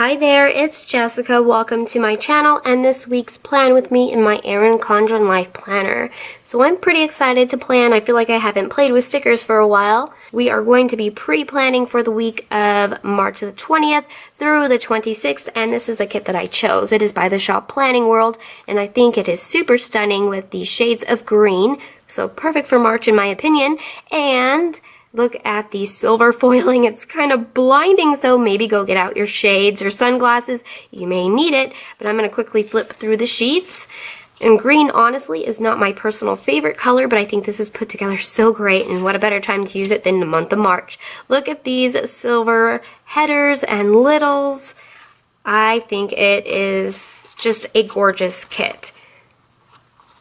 Hi there, it's Jessica. Welcome to my channel and this week's plan with me in my Erin Condren Life Planner. So I'm pretty excited to plan. I feel like I haven't played with stickers for a while. We are going to be pre-planning for the week of March the 20th through the 26th, and this is the kit that I chose. It is by the shop PlanningWorld, and I think it is super stunning with the shades of green, so perfect for March in my opinion. And look at the silver foiling. It's kind of blinding, so maybe go get out your shades or sunglasses. You may need it, but I'm going to quickly flip through the sheets. And green, honestly, is not my personal favorite color, but I think this is put together so great, and what a better time to use it than the month of March. Look at these silver headers and littles. I think it is just a gorgeous kit.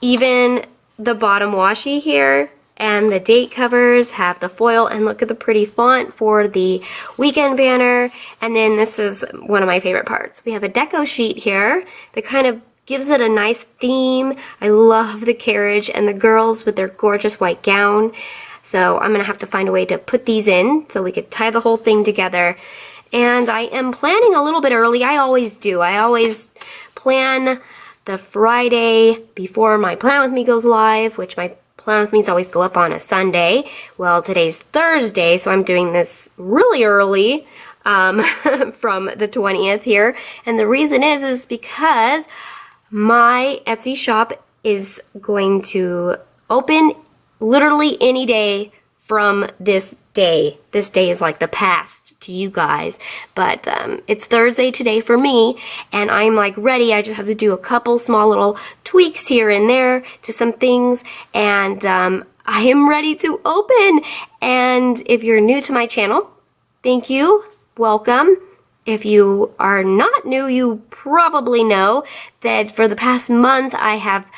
Even the bottom washi here and the date covers have the foil, and look at the pretty font for the weekend banner. And then this is one of my favorite parts. We have a deco sheet here that kind of gives it a nice theme. I love the carriage and the girls with their gorgeous white gown. So I'm gonna have to find a way to put these in so we could tie the whole thing together. And I am planning a little bit early. I always do. I always plan the Friday before my Plan With Me goes live, which my Plan With Me's always go up on a Sunday. Well, today's Thursday, so I'm doing this really early from the 20th here. And the reason is because my Etsy shop is going to open literally any day from this day. This day is like the past to you guys, but it's Thursday today for me, and I'm like ready. I just have to do a couple small little tweaks here and there to some things, and I am ready to open. And if you're new to my channel, thank you, welcome. If you are not new, you probably know that for the past month I have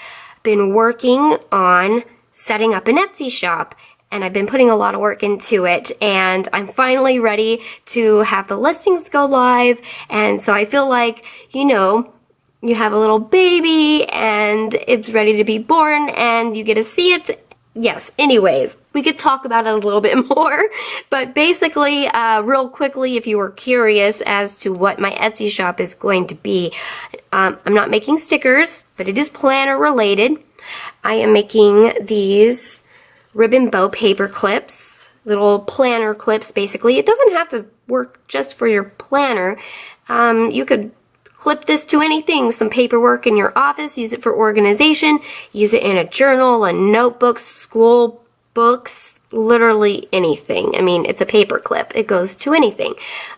been working on setting up an Etsy shop. And I've been putting a lot of work into it, and I'm finally ready to have the listings go live. And so I feel like, you know, you have a little baby and it's ready to be born and you get to see it. Yes, anyways, we could talk about it a little bit more, but basically, real quickly, if you were curious as to what my Etsy shop is going to be, I'm not making stickers, but it is planner related. I am making these ribbon bow paper clips, little planner clips basically. It doesn't have to work just for your planner. You could clip this to anything, some paperwork in your office, use it for organization, use it in a journal, a notebook, school books, literally anything. I mean, it's a paper clip. It goes to anything.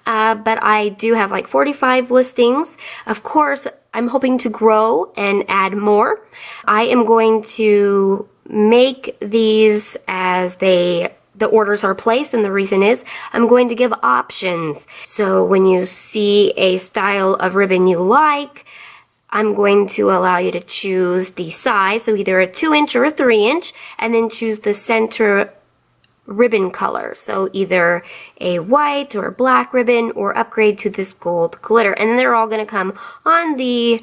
But I do have like 45 listings. Of course, I'm hoping to grow and add more. I am going to make these as the orders are placed, and the reason is I'm going to give options. So when you see a style of ribbon you like, I'm going to allow you to choose the size, so either a 2-inch or a 3-inch, and then choose the center ribbon color. So either a white or a black ribbon, or upgrade to this gold glitter. And they're all going to come on the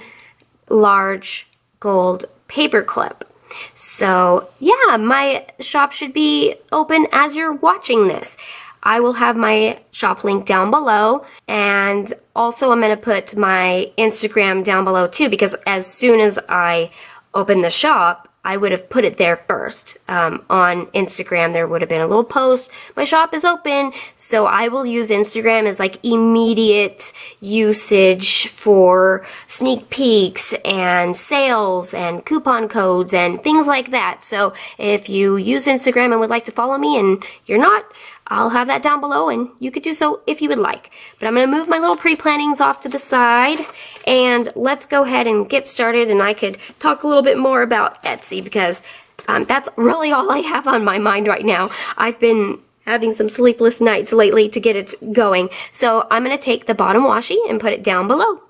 large gold paper clip. So yeah, my shop should be open as you're watching this. I will have my shop link down below, and also I'm going to put my Instagram down below too, because as soon as I open the shop, I would have put it there first. On Instagram, there would have been a little post, my shop is open, so I will use Instagram as like immediate usage for sneak peeks and sales and coupon codes and things like that. So if you use Instagram and would like to follow me and you're not, I'll have that down below, and you could do so if you would like. But I'm going to move my little pre-plannings off to the side, and let's go ahead and get started, and I could talk a little bit more about Etsy, because that's really all I have on my mind right now. I've been having some sleepless nights lately to get it going. So I'm going to take the bottom washi and put it down below.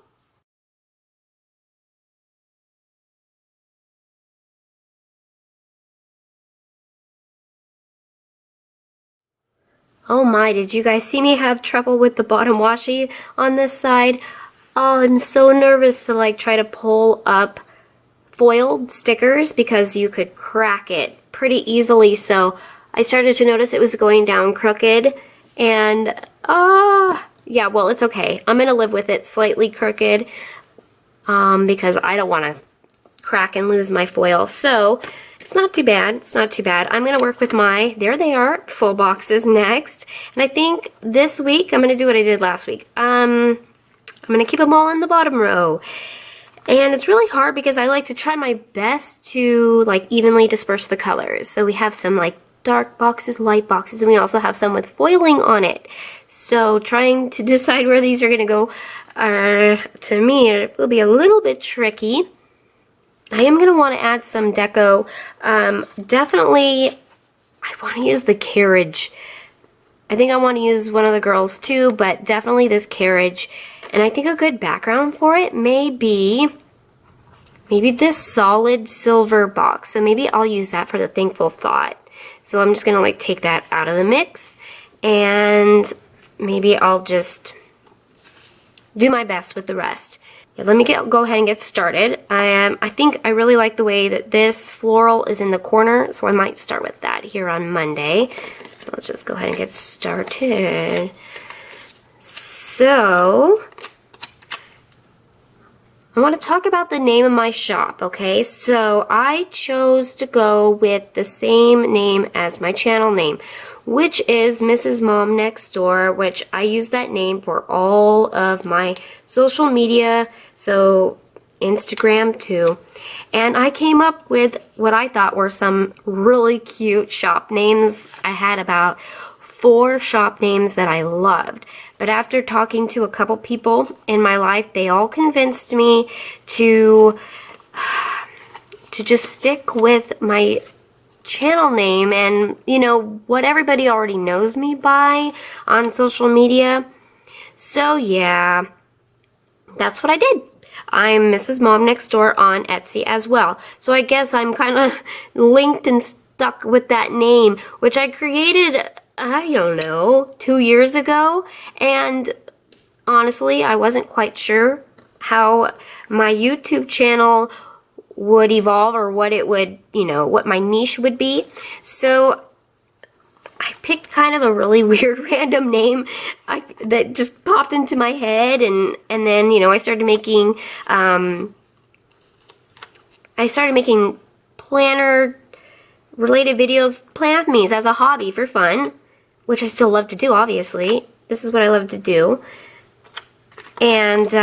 Oh my, did you guys see me have trouble with the bottom washi on this side? Oh, I'm so nervous to like try to pull up foiled stickers because you could crack it pretty easily. So I started to notice it was going down crooked, and Yeah, well, it's okay. I'm gonna live with it slightly crooked because I don't want to crack and lose my foil. So it's not too bad. It's not too bad. I'm gonna work with my, there they are, full boxes next. And I think this week I'm gonna do what I did last week. I'm gonna keep them all in the bottom row. And it's really hard because I like to try my best to like evenly disperse the colors. So we have some like dark boxes, light boxes, and we also have some with foiling on it. So trying to decide where these are gonna go, to me, it will be a little bit tricky. I am gonna wanna add some deco. Definitely, I wanna use the carriage. I think I wanna use one of the girls too, but definitely this carriage. And I think a good background for it may be maybe this solid silver box. So maybe I'll use that for the Thankful Thought. So I'm just gonna like take that out of the mix, and maybe I'll just do my best with the rest. Yeah, let me go ahead and get started. I think I really like the way that this floral is in the corner, so I might start with that here on Monday. Let's just go ahead and get started. So, I want to talk about the name of my shop, okay? So, I chose to go with the same name as my channel name, which is MrsMomNextDoor, which I use that name for all of my social media, so Instagram too. And I came up with what I thought were some really cute shop names. I had about 4 shop names that I loved. But after talking to a couple people in my life, they all convinced me to just stick with my channel name and, you know, what everybody already knows me by on social media. So yeah, that's what I did. I'm MrsMomNextDoor on Etsy as well. So I guess I'm kind of linked and stuck with that name, which I created, I don't know, 2 years ago. And honestly, I wasn't quite sure how my YouTube channel would evolve or what it would, you know, what my niche would be. So I picked kind of a really weird random name that just popped into my head, and then, you know, I started making planner related videos, plan with me's as a hobby for fun, which I still love to do, obviously. This is what I love to do. And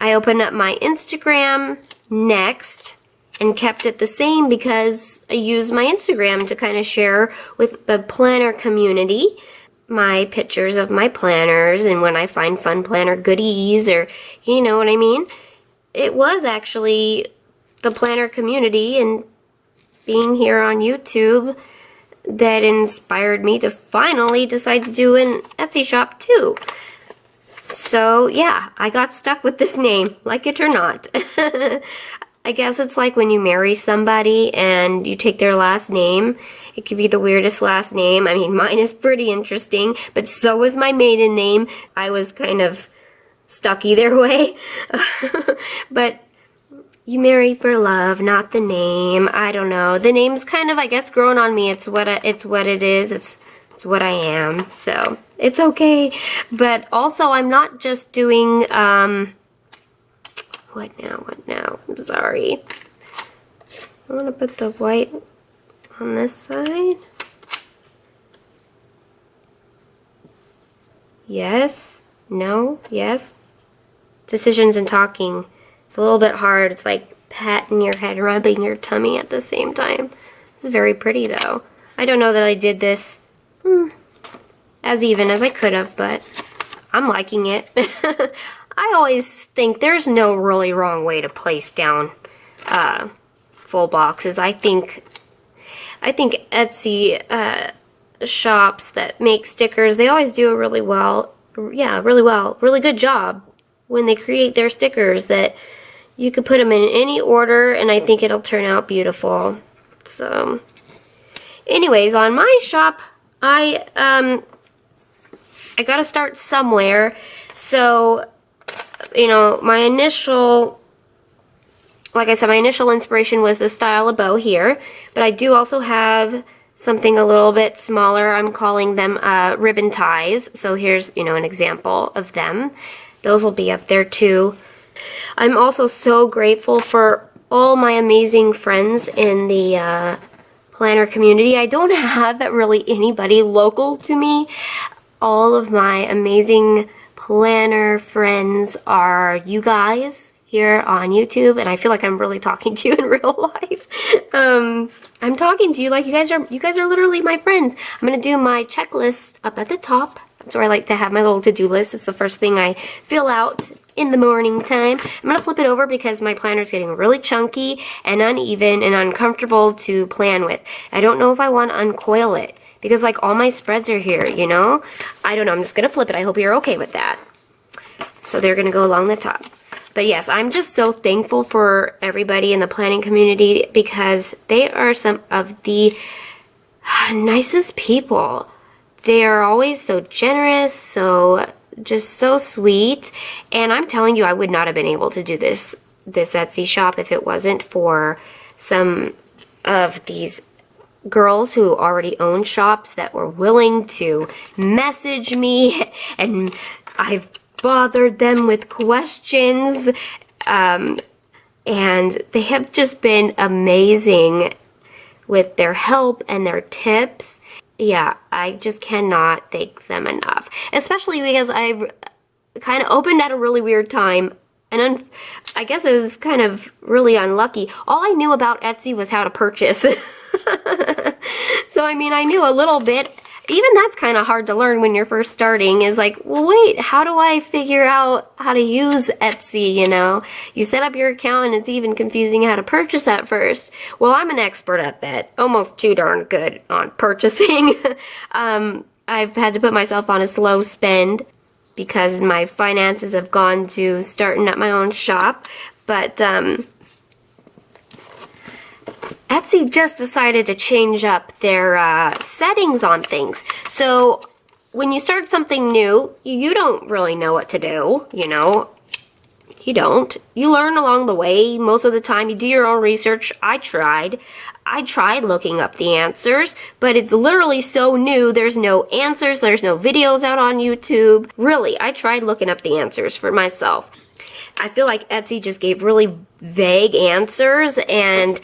I opened up my Instagram next and kept it the same because I use my Instagram to kind of share with the planner community my pictures of my planners and when I find fun planner goodies, or you know what I mean. It was actually the planner community and being here on YouTube that inspired me to finally decide to do an Etsy shop too. So yeah, I got stuck with this name, like it or not. I guess it's like when you marry somebody and you take their last name. It could be the weirdest last name. I mean, mine is pretty interesting, but so is my maiden name. I was kind of stuck either way. But you marry for love, not the name. I don't know. The name's kind of, I guess, grown on me. It's what it is. It's what I am. So it's okay. But also, I'm not just doing what now? I'm sorry. I want to put the white on this side. Yes. No. Yes. Decisions and talking. It's a little bit hard. It's like patting your head, rubbing your tummy at the same time. This is very pretty though. I don't know that I did this as even as I could have, but I'm liking it. I always think there's no really wrong way to place down full boxes. I think Etsy shops that make stickers, they always do a really good job when they create their stickers, that you could put them in any order and I think it'll turn out beautiful. So anyways, on my shop, I gotta start somewhere. So, you know, my initial inspiration was the style of bow here, but I do also have something a little bit smaller. I'm calling them ribbon ties. So here's, you know, an example of them. Those will be up there too. I'm also so grateful for all my amazing friends in the planner community. I don't have really anybody local to me. All of my amazing planner friends are you guys here on YouTube, and I feel like I'm really talking to you in real life. I'm talking to you like you guys are literally my friends. I'm gonna do my checklist up at the top. That's where I like to have my little to-do list. It's the first thing I fill out in the morning time. I'm gonna flip it over because my planner is getting really chunky and uneven and uncomfortable to plan with. I don't know if I want to uncoil it because like all my spreads are here, you know? I don't know, I'm just gonna flip it. I hope you're okay with that. So they're gonna go along the top. But yes, I'm just so thankful for everybody in the planning community because they are some of the nicest people. They are always so generous, just so sweet. And I'm telling you, I would not have been able to do this Etsy shop if it wasn't for some of these girls who already own shops that were willing to message me, and I've bothered them with questions, and they have just been amazing with their help and their tips. Yeah, I just cannot thank them enough, especially because I've kind of opened at a really weird time, and I guess it was kind of really unlucky. All I knew about Etsy was how to purchase. So I mean, I knew a little bit. Even that's kind of hard to learn when you're first starting, is like, well, wait, how do I figure out how to use Etsy, you know? You set up your account and it's even confusing how to purchase at first. Well, I'm an expert at that, almost too darn good on purchasing. I've had to put myself on a slow spend because my finances have gone to starting up my own shop, but Etsy just decided to change up their settings on things. So when you start something new, you don't really know what to do, you know. You don't. You learn along the way. Most of the time, you do your own research. I tried looking up the answers, but it's literally so new. There's no answers. There's no videos out on YouTube. Really, I tried looking up the answers for myself. I feel like Etsy just gave really vague answers, and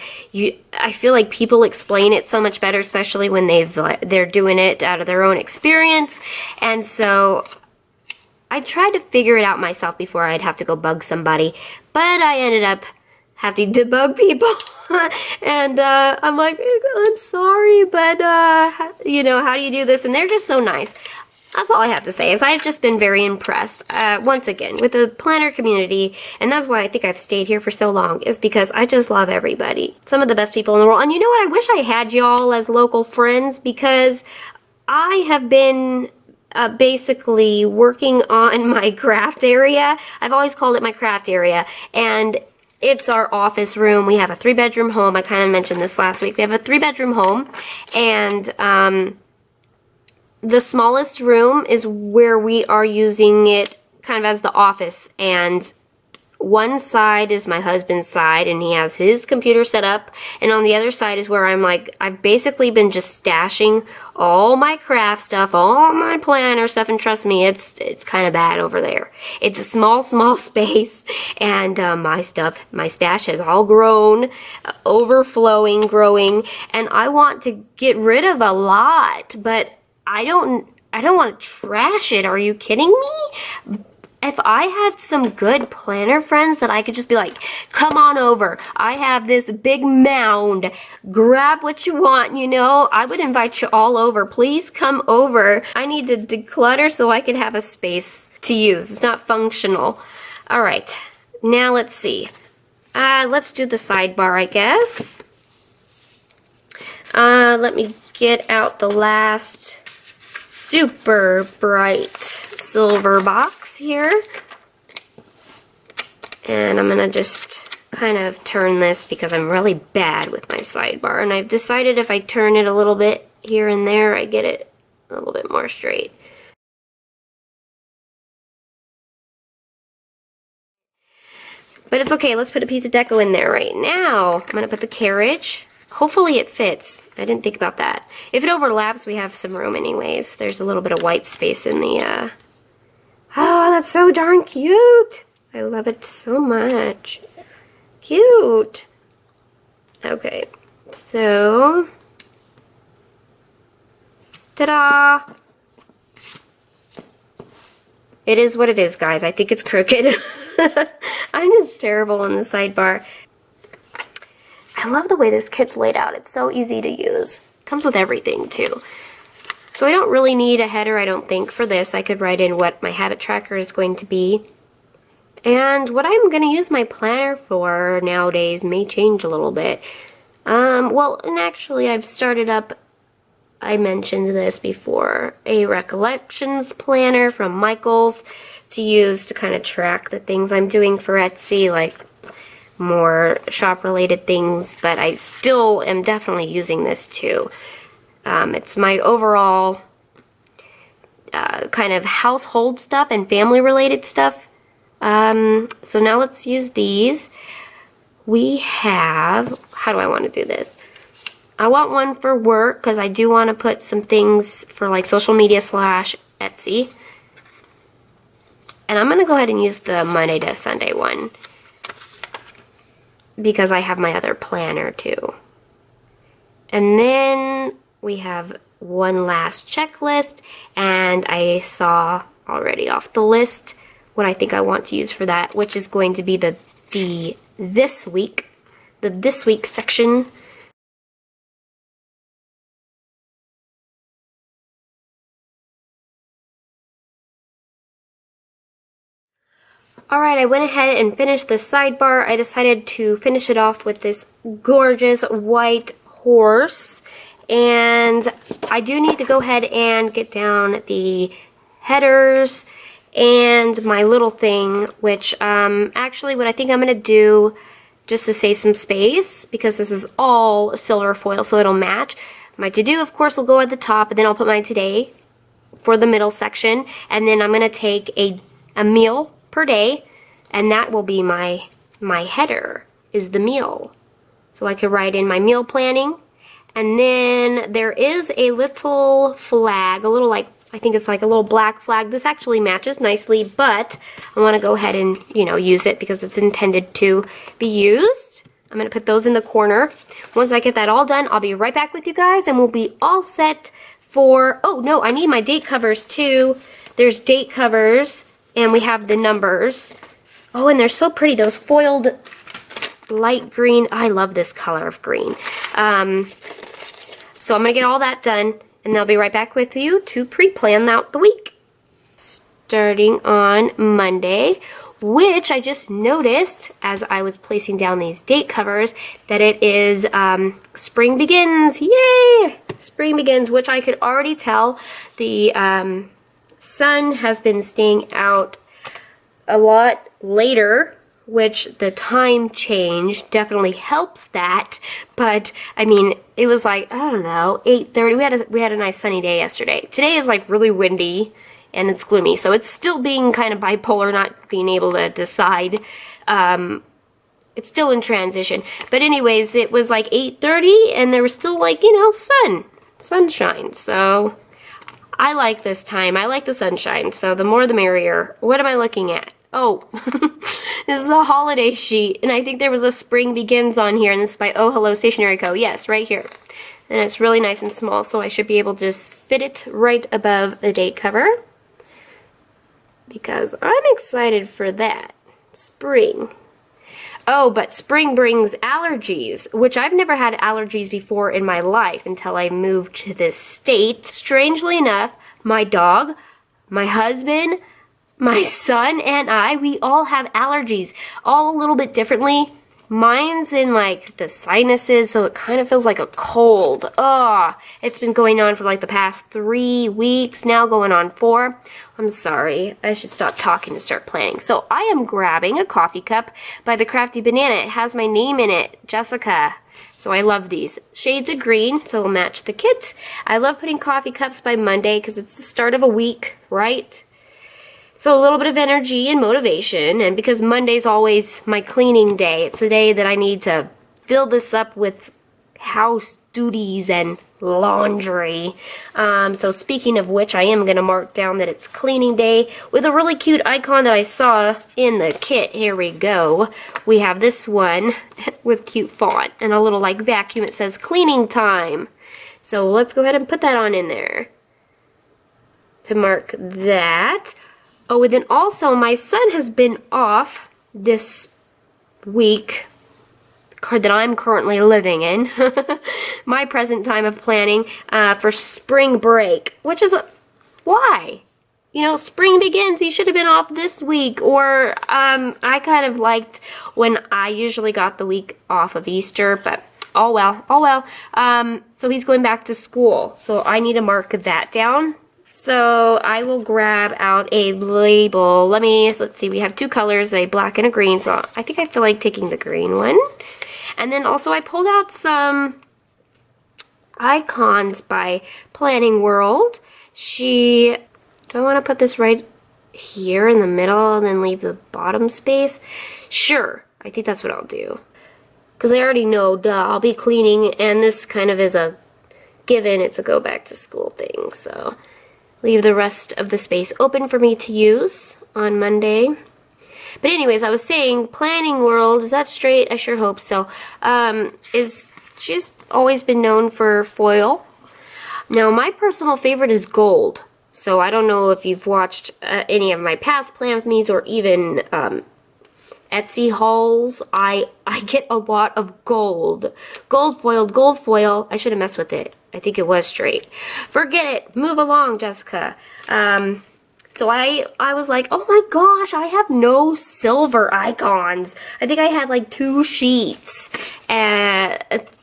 I feel like people explain it so much better, especially when they're doing it out of their own experience. And so I tried to figure it out myself before I'd have to go bug somebody, but I ended up having to bug people. And I'm like, I'm sorry, but you know, how do you do this? And they're just so nice. That's all I have to say, is I've just been very impressed, once again, with the planner community, and that's why I think I've stayed here for so long, is because I just love everybody. Some of the best people in the world. And you know what? I wish I had y'all as local friends, because I have been basically working on my craft area. I've always called it my craft area, and it's our office room. We have a 3-bedroom home. I kind of mentioned this last week. We have a 3-bedroom home, and the smallest room is where we are using it kind of as the office, and one side is my husband's side, and he has his computer set up, and on the other side is where I've basically been just stashing all my craft stuff, all my planner stuff, and trust me, it's kind of bad over there. It's a small space, and my stash has all grown, overflowing, growing, and I want to get rid of a lot, but I don't want to trash it. Are you kidding me? If I had some good planner friends that I could just be like, come on over. I have this big mound. Grab what you want, you know. I would invite you all over. Please come over. I need to declutter so I could have a space to use. It's not functional. All right. Now let's see. Let's do the sidebar, I guess. Let me get out the last super bright silver box here, and I'm gonna just kind of turn this because I'm really bad with my sidebar, and I've decided if I turn it a little bit here and there, I get it a little bit more straight. But it's okay, let's put a piece of deco in there right now. I'm gonna put the carriage. Hopefully it fits. I didn't think about that. If it overlaps, we have some room anyways. There's a little bit of white space in the, Oh, that's so darn cute. I love it so much. Cute. Okay, so, ta-da! It is what it is, guys. I think it's crooked. I'm just terrible on the sidebar. I love the way this kit's laid out. It's so easy to use. Comes with everything, too. So I don't really need a header, I don't think, for this. I could write in what my habit tracker is going to be. And what I'm going to use my planner for nowadays may change a little bit. Well, and actually I've started up, I mentioned this before, a recollections planner from Michaels to use to kind of track the things I'm doing for Etsy, like more shop-related things, but I still am definitely using this too. It's my overall kind of household stuff and family-related stuff. So now let's use these. We have, how do I want to do this? I want one for work because I do want to put some things for like social media / Etsy. And I'm going to go ahead and use the Monday to Sunday one because I have my other planner too. And then we have one last checklist, and I saw already off the list what I think I want to use for that, which is going to be the this week section. Alright, I went ahead and finished the sidebar. I decided to finish it off with this gorgeous white horse. And I do need to go ahead and get down the headers and my little thing, which actually what I think I'm going to do, just to save some space, because this is all silver foil so it'll match. My to-do, of course, will go at the top, and then I'll put my today for the middle section, and then I'm going to take a meal per day, and that will be my header, is the meal. So I could write in my meal planning. And then there is a little flag, a little like, I think it's like a little black flag. This actually matches nicely, but I want to go ahead and, you know, use it because it's intended to be used. I'm going to put those in the corner. Once I get that all done, I'll be right back with you guys and we'll be all set for, oh no, I need my date covers too. There's date covers and we have the numbers. Oh, and they're so pretty, those foiled light green. I love this color of green. So I'm going to get all that done, and I'll be right back with you to pre-plan out the week. Starting on Monday, which I just noticed as I was placing down these date covers, that it is Spring Begins. Yay! Spring Begins, which I could already tell the sun has been staying out a lot later, which the time change definitely helps that. But I mean, it was like, I don't know, 8:30. We had a nice sunny day yesterday. Today is like really windy and it's gloomy, so it's still being kind of bipolar, not being able to decide. It's still in transition. But anyways, it was like 8:30 and there was still like, you know, sunshine. So I like this time. I like the sunshine. So the more the merrier. What am I looking at? Oh, this is a holiday sheet, and I think there was a Spring Begins on here, and this is by OhHelloStationeryCo. Yes, right here. And it's really nice and small, so I should be able to just fit it right above the date cover. Because I'm excited for that. Spring. Oh, but spring brings allergies, which I've never had allergies before in my life until I moved to this state. Strangely enough, my dog, my husband, my son and I, we all have allergies, all a little bit differently. Mine's in like the sinuses, so it kind of feels like a cold. Ugh, it's been going on for like the past 3 weeks, now going on 4. I'm sorry, I should stop talking to start planning. So I am grabbing a coffee cup by the Crafty Banana. It has my name in it, Jessica. So I love these. Shades of green, so it'll match the kit. I love putting coffee cups by Monday because it's the start of a week, right? So a little bit of energy and motivation, and because Monday's always my cleaning day, it's the day that I need to fill this up with house duties and laundry. So speaking of which, I am going to mark down that it's cleaning day with a really cute icon that I saw in the kit. Here we go. We have this one with cute font and a little like vacuum. It says cleaning time. So let's go ahead and put that on in there to mark that. Oh, and then also my son has been off this week that I'm currently living in, my present time of planning, for spring break, which is, why? You know, spring begins, he should have been off this week, or, I kind of liked when I usually got the week off of Easter, but oh well, oh well. So he's going back to school, so I need to mark that down. So I will grab out a label. Let's see, we have two colors, a black and a green, so I think I feel like taking the green one. And then also I pulled out some icons by PlanningWorld. Do I want to put this right here in the middle and then leave the bottom space? Sure, I think that's what I'll do. Because I already know, duh, I'll be cleaning, and this kind of is a given, it's a go back to school thing, so leave the rest of the space open for me to use on Monday. But anyways, I was saying, PlanningWorld, is that straight? I sure hope so. She's always been known for foil. Now, my personal favorite is gold. So I don't know if you've watched any of my past Plan With Me's or even Etsy hauls. I get a lot of gold. Gold foil. I should have messed with it. I think it was straight. Forget it. Move along, Jessica. So I was like, oh my gosh, I have no silver icons. I think I had like 2 sheets. And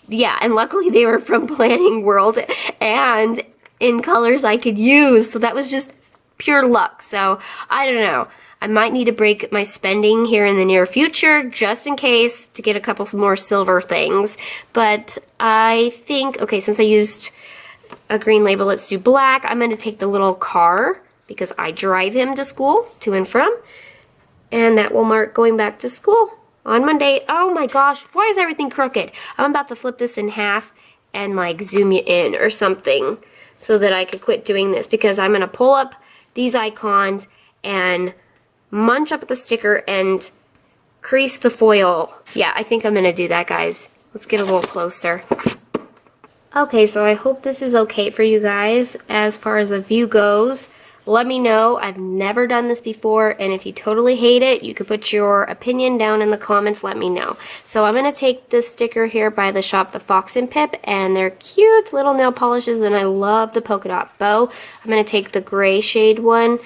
yeah, and luckily they were from PlanningWorld and in colors I could use. So that was just pure luck. So I don't know. I might need to break my spending here in the near future just in case to get a couple more silver things. But I think, okay, since I used a green label, let's do black. I'm going to take the little car because I drive him to school, to and from. And that will mark going back to school on Monday. Oh my gosh, why is everything crooked? I'm about to flip this in half and like zoom you in or something so that I could quit doing this, because I'm going to pull up these icons and munch up the sticker and crease the foil. Yeah, I think I'm going to do that, guys. Let's get a little closer. Okay, so I hope this is okay for you guys as far as the view goes. Let me know. I've never done this before, and if you totally hate it, you could put your opinion down in the comments. Let me know. So I'm going to take this sticker here by the shop, the FoxandPip, and they're cute little nail polishes, and I love the polka dot bow. I'm going to take the gray shade one,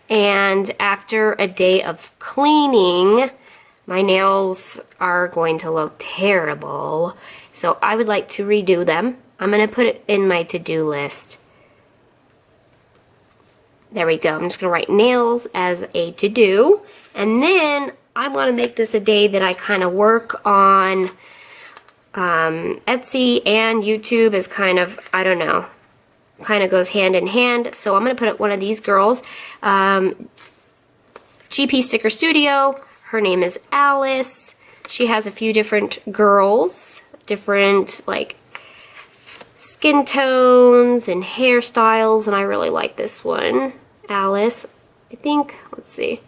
and after a day of cleaning, my nails are going to look terrible. So I would like to redo them. I'm going to put it in my to-do list. There we go. I'm just going to write nails as a to-do. And then I want to make this a day that I kind of work on Etsy and YouTube is kind of, I don't know, kind of goes hand in hand. So I'm going to put up one of these girls. GP Sticker Studio. Her name is Alice. She has a few different girls, different like skin tones and hairstyles, and I really like this one. Alice, I think, let's see.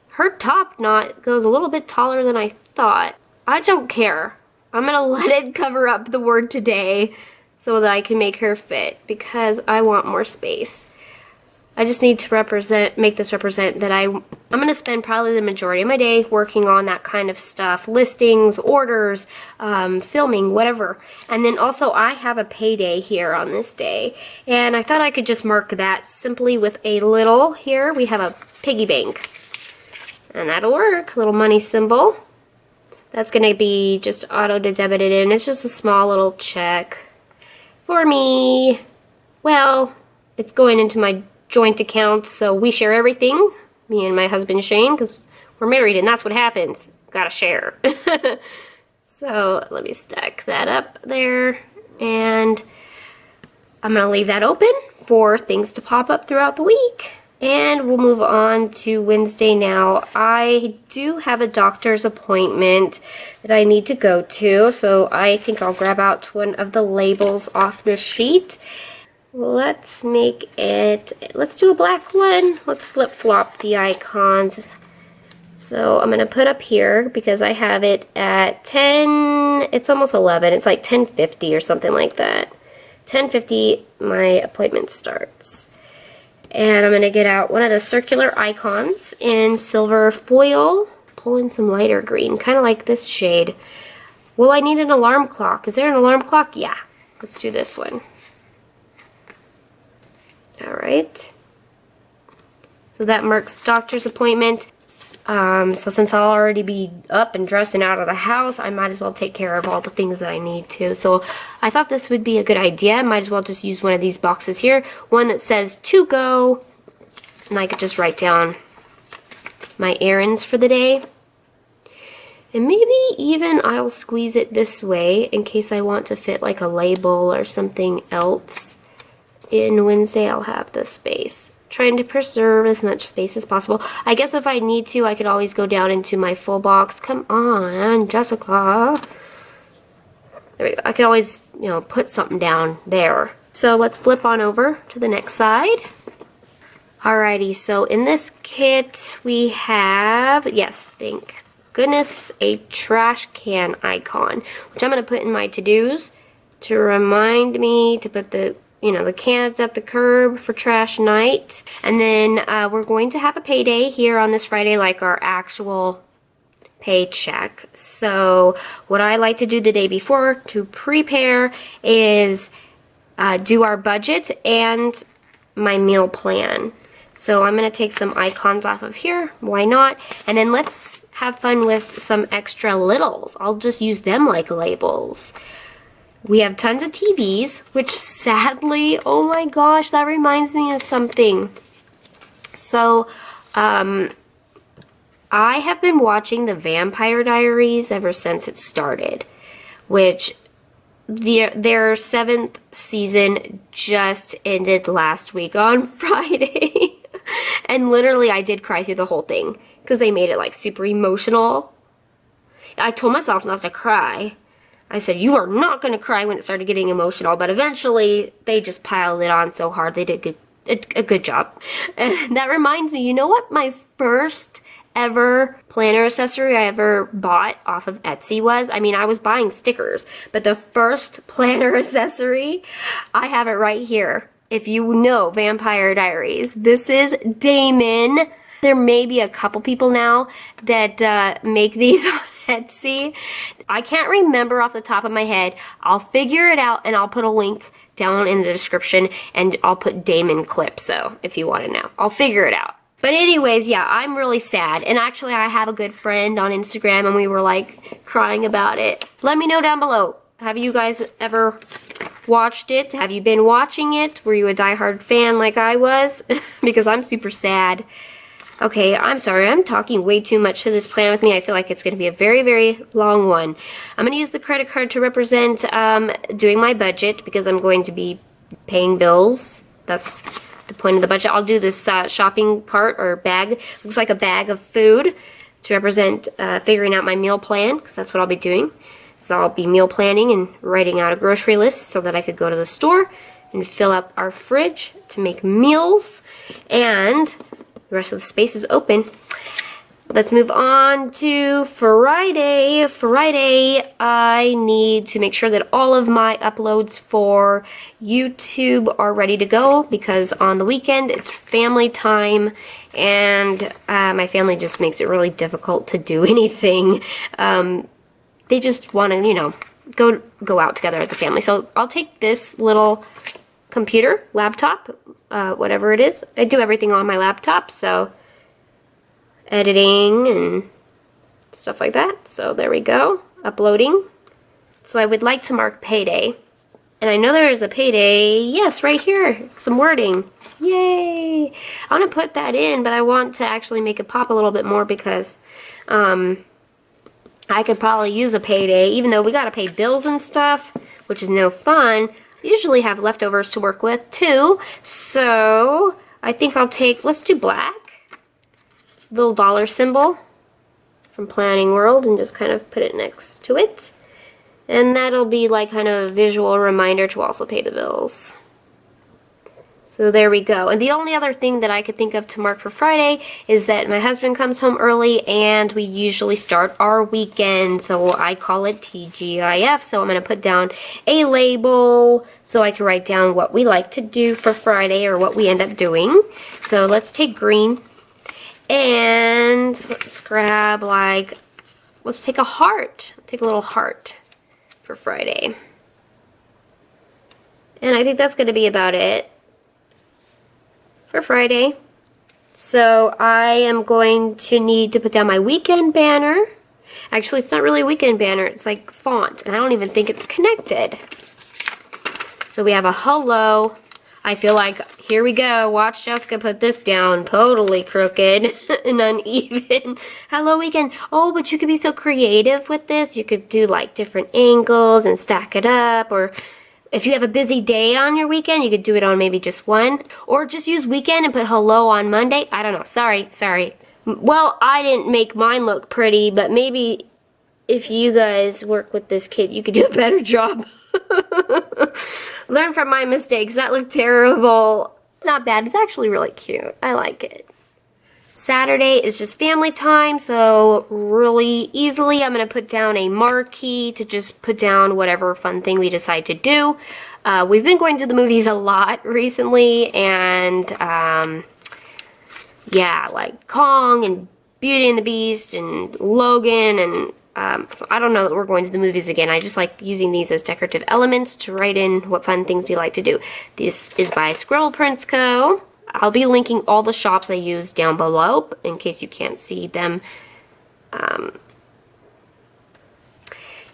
Her top knot goes a little bit taller than I thought. I don't care. I'm gonna let it cover up the word today so that I can make her fit because I want more space. I just need to make this represent that I'm going to spend probably the majority of my day working on that kind of stuff. Listings, orders, filming, whatever. And then also I have a payday here on this day. And I thought I could just mark that simply with a little, here we have a piggy bank. And that'll work, little money symbol. That's going to be just auto-debited in. It's just a small little check for me. Well, it's going into my joint account, so we share everything, me and my husband Shane, because we're married and that's what happens. Gotta share. So let me stack that up there, and I'm gonna leave that open for things to pop up throughout the week. And we'll move on to Wednesday now. I do have a doctor's appointment that I need to go to, so I think I'll grab out one of the labels off this sheet. Let's make it, let's do a black one. Let's flip-flop the icons. So I'm going to put up here because I have it at 10, it's almost 11. It's like 10:50 or something like that. 10:50 my appointment starts. And I'm going to get out one of the circular icons in silver foil. Pull in some lighter green, kind of like this shade. Well, I need an alarm clock. Is there an alarm clock? Yeah. Let's do this one. Alright. So that marks doctor's appointment. So since I'll already be up and dressed and out of the house, I might as well take care of all the things that I need to. So I thought this would be a good idea. I might as well just use one of these boxes here. One that says to go. And I could just write down my errands for the day. And maybe even I'll squeeze it this way in case I want to fit like a label or something else. In Wednesday I'll have the space. Trying to preserve as much space as possible. I guess if I need to, I could always go down into my full box. Come on, Jessica. There we go. I could always, you know, put something down there. So let's flip on over to the next side. Alrighty, so in this kit we have, yes, thank goodness, a trash can icon, which I'm going to put in my to-dos to remind me to put the the cans at the curb for trash night. And then we're going to have a payday here on this Friday, like our actual paycheck. So what I like to do the day before to prepare is do our budget and my meal plan. So I'm going to take some icons off of here. Why not? And then let's have fun with some extra littles. I'll just use them like labels. We have tons of TVs, which sadly, oh my gosh, that reminds me of something. So, I have been watching the Vampire Diaries ever since it started, which their 7th season just ended last week on Friday. And literally, I did cry through the whole thing because they made it like super emotional. I told myself not to cry. I said, you are not going to cry when it started getting emotional, but eventually they just piled it on so hard. They did a good job. And that reminds me, you know what my first ever planner accessory I ever bought off of Etsy was? I mean, I was buying stickers, but the first planner accessory, I have it right here. If you know Vampire Diaries, this is Damon. There may be a couple people now that make these on Etsy. I can't remember off the top of my head. I'll figure it out and I'll put a link down in the description and I'll put Damon clip, so if you want to know. I'll figure it out. But anyways, yeah, I'm really sad. And actually I have a good friend on Instagram and we were like crying about it. Let me know down below. Have you guys ever watched it? Have you been watching it? Were you a diehard fan like I was? Because I'm super sad. Okay, I'm sorry, I'm talking way too much to this plan with me. I feel like it's going to be a very, very long one. I'm going to use the credit card to represent doing my budget because I'm going to be paying bills. That's the point of the budget. I'll do this shopping cart or bag. Looks like a bag of food to represent figuring out my meal plan because that's what I'll be doing. So I'll be meal planning and writing out a grocery list so that I could go to the store and fill up our fridge to make meals. And the rest of the space is open. Let's move on to Friday. Friday, I need to make sure that all of my uploads for YouTube are ready to go because on the weekend it's family time and my family just makes it really difficult to do anything. They just want to, go out together as a family. So I'll take this little computer, laptop, whatever it is. I do everything on my laptop, so editing and stuff like that. So there we go, uploading. So I would like to mark payday. And I know there is a payday, yes, right here, some wording. Yay! I want to put that in, but I want to actually make it pop a little bit more because I could probably use a payday, even though we got to pay bills and stuff, which is no fun. Usually have leftovers to work with too, so I think I'll take, let's do black. Little dollar symbol from PlanningWorld and just kind of put it next to it. And that'll be like kind of a visual reminder to also pay the bills. So there we go. And the only other thing that I could think of to mark for Friday is that my husband comes home early and we usually start our weekend. So I call it TGIF. So I'm going to put down a label so I can write down what we like to do for Friday or what we end up doing. So let's take green and let's grab like, let's take a heart. Take a little heart for Friday. And I think that's going to be about it for Friday. So I am going to need to put down my weekend banner. Actually, it's not really a weekend banner, it's like font, and I don't even think it's connected. So we have a hello. I feel like, here we go, watch Jessica put this down, totally crooked and uneven. Hello weekend. Oh, but you could be so creative with this. You could do like different angles and stack it up, or if you have a busy day on your weekend, you could do it on maybe just one. Or just use weekend and put hello on Monday. I don't know. Sorry. Well, I didn't make mine look pretty, but maybe if you guys work with this kit, you could do a better job. Learn from my mistakes. That looked terrible. It's not bad. It's actually really cute. I like it. Saturday is just family time, so really easily I'm going to put down a marquee to just put down whatever fun thing we decide to do. We've been going to the movies a lot recently, and yeah, like Kong and Beauty and the Beast and Logan, and so I don't know that we're going to the movies again. I just like using these as decorative elements to write in what fun things we like to do. This is by ScribblePrintsCo. I'll be linking all the shops I use down below in case you can't see them.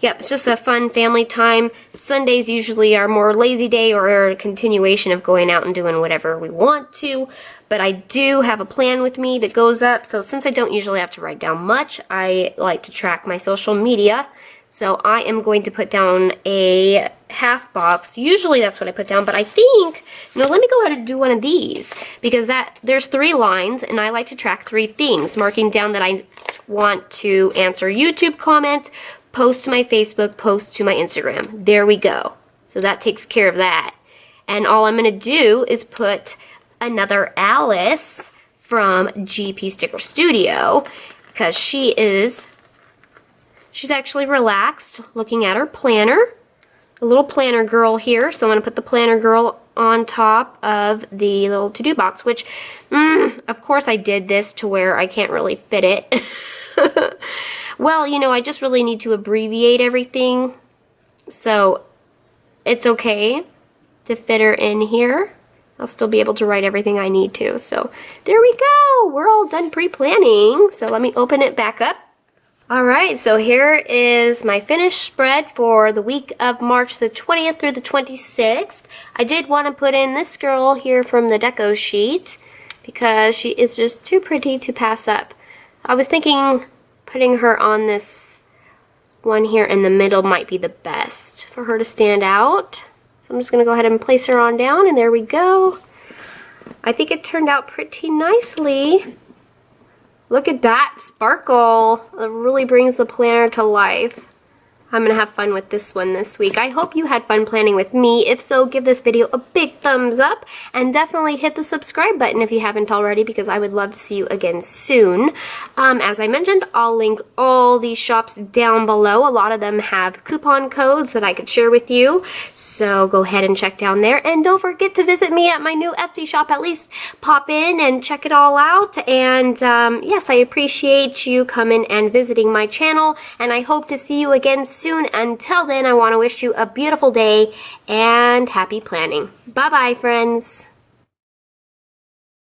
Yep, it's just a fun family time. Sundays usually are more lazy day or a continuation of going out and doing whatever we want to. But I do have a plan with me that goes up. So since I don't usually have to write down much, I like to track my social media. So I am going to put down a half box. Usually that's what I put down, but I think, no, let me go ahead and do one of these because there's 3 lines and I like to track 3 things, marking down that I want to answer YouTube comments, post to my Facebook, post to my Instagram. There we go. So that takes care of that. And all I'm going to do is put another Alice from GP Sticker Studio because she's actually relaxed looking at her planner. A little planner girl here. So I'm going to put the planner girl on top of the little to-do box, which, of course I did this to where I can't really fit it. Well, you know, I just really need to abbreviate everything. So it's okay to fit her in here. I'll still be able to write everything I need to. So there we go. We're all done pre-planning. So let me open it back up. Alright, so here is my finished spread for the week of March the 20th through the 26th. I did want to put in this girl here from the deco sheet because she is just too pretty to pass up. I was thinking putting her on this one here in the middle might be the best for her to stand out. So I'm just going to go ahead and place her on down, and there we go. I think it turned out pretty nicely. Look at that sparkle. It really brings the planner to life. I'm going to have fun with this one this week. I hope you had fun planning with me. If so, give this video a big thumbs up and definitely hit the subscribe button if you haven't already because I would love to see you again soon. As I mentioned, I'll link all these shops down below. A lot of them have coupon codes that I could share with you. So go ahead and check down there. And don't forget to visit me at my new Etsy shop. At least pop in and check it all out. And yes, I appreciate you coming and visiting my channel. And I hope to see you again soon. Until then, I want to wish you a beautiful day and happy planning. Bye-bye, friends.